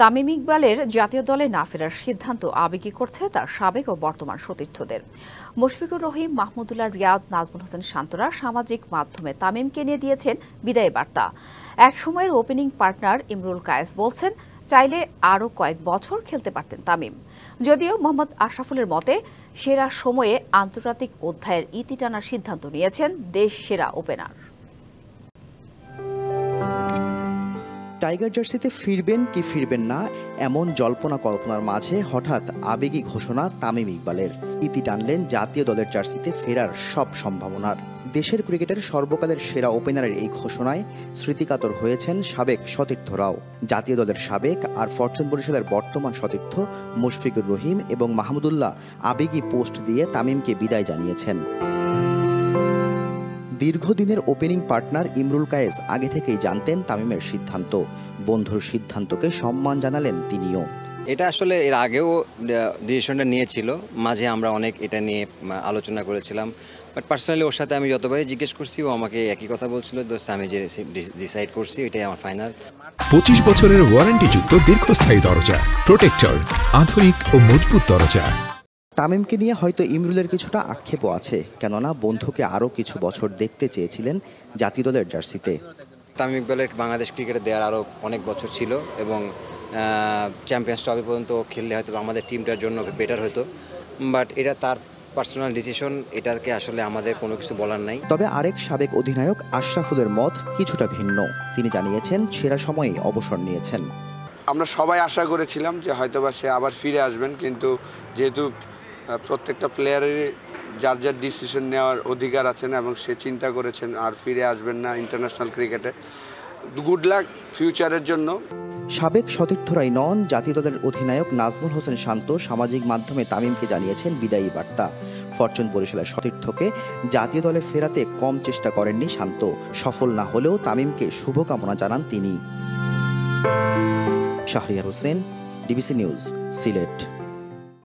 তামিম ইকবালের জাতীয় দলে না ফেরার সিদ্ধান্ত আবেগী করছে তার সাবেক ও বর্তমান সতীর্থদের। মুশফিকুর রহিম, মাহমুদুল্লাহ রিয়াদ, নাজমুল হোসেন শান্তরা সামাজিক মাধ্যমে তামিমকে নিয়ে দিয়েছেন বিদায় বার্তা। এক সময়ের ওপেনিং পার্টনার ইমরুল কায়েস বলছেন, চাইলে আরও কয়েক বছর খেলতে পারতেন তামিম। যদিও মোহাম্মদ আশরাফুলের মতে সেরা সময়ে আন্তর্জাতিক অধ্যায়ের ইতি টানার সিদ্ধান্ত নিয়েছেন দেশ সেরা ওপেনার। টাইগার জার্সিতে ফিরবেন কি ফিরবেন না এমন জল্পনা কল্পনার মাঝে হঠাৎ আবেগী ঘোষণা তামিম ইকবালের। ইতি টানলেন জাতীয় দলের জার্সিতে ফেরার সব সম্ভাবনার। দেশের ক্রিকেটের সর্বকালের সেরা ওপেনারের এই ঘোষণায় স্মৃতিকাতর হয়েছেন সাবেক সতীর্থরাও। জাতীয় দলের সাবেক আর ফরচুন বরিশালের বর্তমান সতীর্থ মুশফিকুর রহিম এবং মাহমুদুল্লাহ আবেগী পোস্ট দিয়ে তামিমকে বিদায় জানিয়েছেন। দীর্ঘদিনের ওপেনিং পার্টনার ইমরুল কায়েস আগে থেকেই জানতেন তামিমের সিদ্ধান্ত। বন্ধুর সিদ্ধান্তকে সম্মান জানালেন তিনিও। এটা আসলে এর আগেও ডিসিশনটা নিয়েছিল, মাঝে আমরা অনেক এটা নিয়ে আলোচনা করেছিলাম, বাট পার্সোনালি ওর সাথে আমি যতবারই জিজ্ঞেস করছি ও আমাকে একই কথা বলছিল, দোস্ত আমি যে ডিসাইড করছি এটাই আমার ফাইনাল। 25 বছরের ওয়ারেন্টিযুক্ত দীর্ঘস্থায়ী দরজা প্রোটেক্টর, আধুনিক ও মজবুত দরজা। তামিমকে নিয়ে হয়তো ইমরুলের কিছুটা আক্ষেপও আছে, কেননা বন্ধুকে আরও কিছু বছর দেখতে চেয়েছিলেন জাতীয় দলের জার্সিতে। তামিম ইকবালের বাংলাদেশ ক্রিকেটে দেওয়ার আরও অনেক বছর ছিল এবং চ্যাম্পিয়ন্স ট্রফি পর্যন্ত খেললে হয়তো আমাদের টিমটার জন্য বেটার হতো, বাট এটা তার পার্সোনাল ডিসিশন, এটাকে আসলে আমাদের কোনো কিছু বলার নাই। তবে আরেক সাবেক অধিনায়ক আশরাফুলের মত কিছুটা ভিন্ন। তিনি জানিয়েছেন সেরা সময়ে অবসর নিয়েছেন। আমরা সবাই আশা করেছিলাম যে হয়তোবা সে আবার ফিরে আসবেন, কিন্তু যেহেতু প্রত্যেকটা প্লেয়ারেরই যার যার ডিসিশন নেওয়ার অধিকার আছেন এবং সে চিন্তা করেছেন আর ফিরে আসবেন না ইন্টারন্যাশনাল ক্রিকেটে। গুড লাক ফিউচারের জন্য। সাবেক সতীর্থরাই নন, জাতীয় দলের অধিনায়ক নাজমুল হোসেন শান্ত সামাজিক মাধ্যমে তামিমকে জানিয়েছেন বিদায়ী বার্তা। ফরচুন বরিশালের সতীর্থকে জাতীয় দলে ফেরাতে কম চেষ্টা করেননি শান্ত। সফল না হলেও তামিমকে শুভকামনা জানান তিনি। Shahriar Hossain, DBC news, Sylhet.